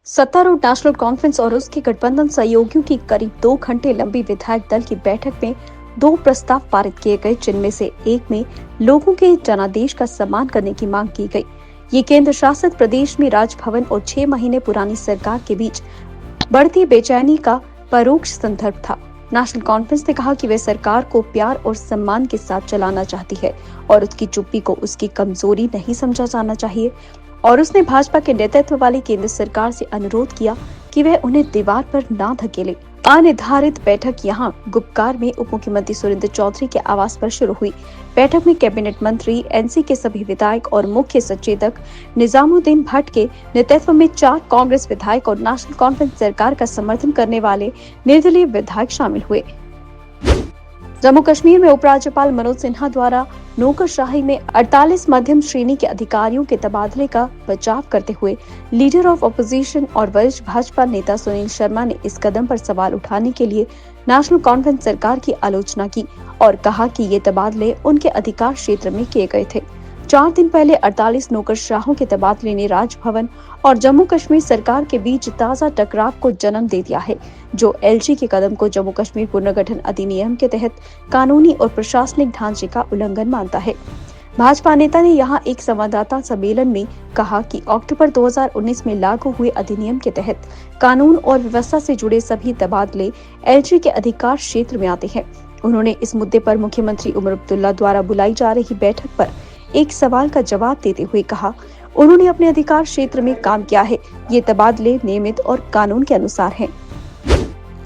सत्तारूढ़ national conference और उसके गठबंधन सहयोगियों की करीब 2 घंटे लंबी विधायक दल की बैठक में 2 प्रस्ताव पारित किए गए, जिनमें से एक में लोगों के जनादेश का सम्मान करने की मांग की गई। ये केंद्र शासित प्रदेश में राजभवन और 6 महीने पुरानी सरकार के बीच बढ़ती बेचैनी का परोक्ष संदर्भ था। नेशनल कॉन्फ्रेंस ने कहा कि वे सरकार को प्यार और सम्मान के साथ चलाना चाहती है और उसकी चुप्पी को उसकी कमजोरी नहीं समझा जाना चाहिए। और उसने भाजपा के नेतृत्व वाली केंद्र सरकार से अनुरोध किया कि वह उन्हें दीवार पर ना धकेले। अनिर्धारित बैठक यहां गुपकार में उप मुख्यमंत्री सुरेंद्र चौधरी के आवास पर शुरू हुई। बैठक में कैबिनेट मंत्री, एनसी के सभी विधायक और मुख्य सचेतक निजामुद्दीन भट्ट के नेतृत्व में 4 कांग्रेस विधायक और नेशनल कॉन्फ्रेंस सरकार का समर्थन करने वाले निर्दलीय विधायक शामिल हुए। जम्मू कश्मीर में उपराज्यपाल मनोज सिन्हा द्वारा नौकरशाही में 48 मध्यम श्रेणी के अधिकारियों के तबादले का बचाव करते हुए लीडर ऑफ अपोजिशन और वरिष्ठ भाजपा नेता सुनील शर्मा ने इस कदम पर सवाल उठाने के लिए नेशनल कॉन्फ्रेंस सरकार की आलोचना की और कहा कि ये तबादले उनके अधिकार क्षेत्र में किए गए थे। 4 दिन पहले 48 नौकरशाहों के तबादले ने राजभवन और जम्मू कश्मीर सरकार के बीच ताजा टकराव को जन्म दे दिया है, जो एलजी के कदम को जम्मू कश्मीर पुनर्गठन अधिनियम के तहत कानूनी और प्रशासनिक ढांचे का उल्लंघन मानता है। भाजपा नेता ने यहां एक संवाददाता सम्मेलन में कहा कि अक्टूबर 2019 में लागू हुए अधिनियम के तहत कानून और व्यवस्था से जुड़े सभी तबादले एलजी के अधिकार क्षेत्र में आते हैं। उन्होंने इस मुद्दे पर मुख्यमंत्री उमर अब्दुल्ला द्वारा बुलाई जा रही बैठक पर एक सवाल का जवाब देते हुए कहा, उन्होंने अपने अधिकार क्षेत्र में काम किया है। ये तबादले नियमित और कानून के अनुसार हैं।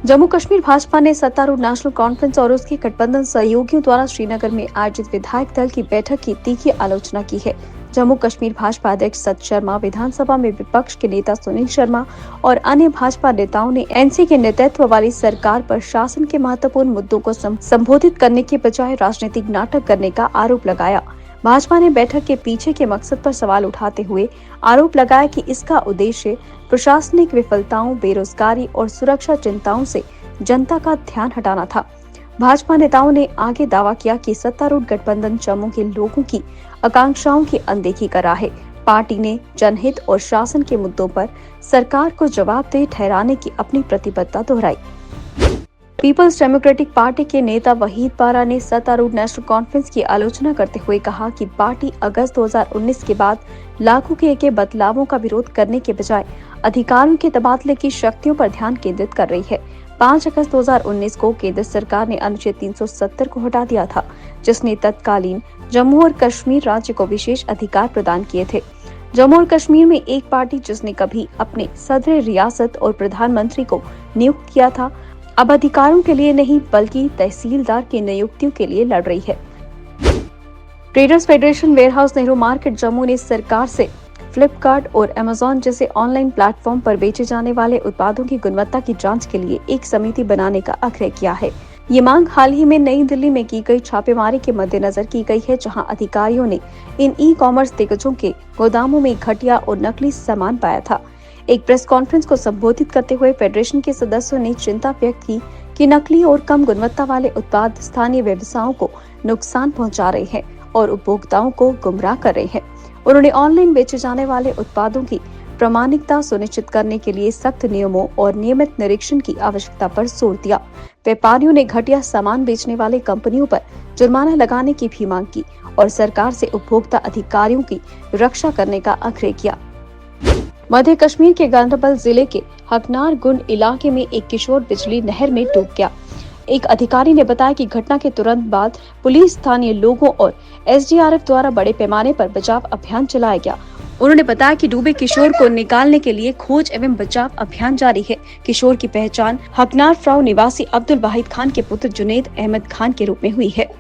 जम्मू कश्मीर भाजपा ने सत्तारूढ़ नेशनल कॉन्फ्रेंस और उसके गठबंधन सहयोगियों द्वारा श्रीनगर में आयोजित विधायक दल की बैठक की तीखी आलोचना की है। जम्मू कश्मीर भाजपा अध्यक्ष सत शर्मा, विधानसभा में विपक्ष के नेता सुनील शर्मा और अन्य भाजपा नेताओं ने एनसी के नेतृत्व वाली सरकार पर शासन के महत्वपूर्ण मुद्दों को संबोधित करने के बजाय राजनीतिक नाटक करने का आरोप लगाया। भाजपा ने बैठक के पीछे के मकसद पर सवाल उठाते हुए आरोप लगाया कि इसका उद्देश्य प्रशासनिक विफलताओं, बेरोजगारी और सुरक्षा चिंताओं से जनता का ध्यान हटाना था। भाजपा नेताओं ने आगे दावा किया कि सत्तारूढ़ गठबंधन जम्मू के लोगों की आकांक्षाओं की अनदेखी कर रहा है। पार्टी ने जनहित और शासन के मुद्दों पर सरकार को जवाबदेह ठहराने की अपनी प्रतिबद्धता दोहराई। पीपल्स डेमोक्रेटिक पार्टी के नेता वहीद पारा ने सत्तारूढ़ नेशनल कॉन्फ्रेंस की आलोचना करते हुए कहा कि पार्टी अगस्त 2019 के बाद लागू किए गए बदलावों का विरोध करने के बजाय अधिकारियों के तबादले की शक्तियों पर ध्यान केंद्रित कर रही है। 5 अगस्त 2019 को केंद्र सरकार ने अनुच्छेद 370 को हटा दिया था, जिसने तत्कालीन जम्मू और कश्मीर राज्य को विशेष अधिकार प्रदान किए थे। जम्मू और कश्मीर में एक पार्टी जिसने कभी अपने सदर रियासत और प्रधानमंत्री को नियुक्त किया था, अब अधिकारों के लिए नहीं बल्कि तहसीलदार की नियुक्तियों के लिए लड़ रही है। Traders federation warehouse Nehru market Jammu ने सरकार से फ्लिपकार्ट और अमेजॉन जैसे ऑनलाइन प्लेटफॉर्म पर बेचे जाने वाले उत्पादों की गुणवत्ता की जांच के लिए एक समिति बनाने का आग्रह किया है। ये मांग हाल ही में नई दिल्ली में की गई छापेमारी के मद्देनजर की गई है, जहां अधिकारियों ने इन ई-कॉमर्स दिग्गजों के गोदामों में घटिया और नकली सामान पाया था। एक प्रेस कॉन्फ्रेंस को संबोधित करते हुए फेडरेशन के सदस्यों ने चिंता व्यक्त की कि नकली और कम गुणवत्ता वाले उत्पाद स्थानीय व्यवसायों को नुकसान पहुंचा रहे हैं और उपभोक्ताओं को गुमराह कर रहे हैं। उन्होंने ऑनलाइन बेचे जाने वाले उत्पादों की प्रामाणिकता सुनिश्चित करने के लिए सख्त नियमों और नियमित निरीक्षण की आवश्यकता पर जोर दिया। व्यापारियों ने घटिया सामान बेचने वाले कंपनियों पर जुर्माना लगाने की भी मांग की और सरकार से उपभोक्ता अधिकारियों की रक्षा करने का आग्रह किया। मध्य कश्मीर के गांधरबल जिले के हकनार गुंड इलाके में एक किशोर बिजली नहर में डूब गया। एक अधिकारी ने बताया कि घटना के तुरंत बाद पुलिस, स्थानीय लोगों और एसडीआरएफ द्वारा बड़े पैमाने पर बचाव अभियान चलाया गया। उन्होंने बताया कि डूबे किशोर को निकालने के लिए खोज एवं बचाव अभियान जारी है। किशोर की पहचान हकनार फ्राउ निवासी अब्दुल वाहिद खान के पुत्र जुनैद अहमद खान के रूप में हुई है।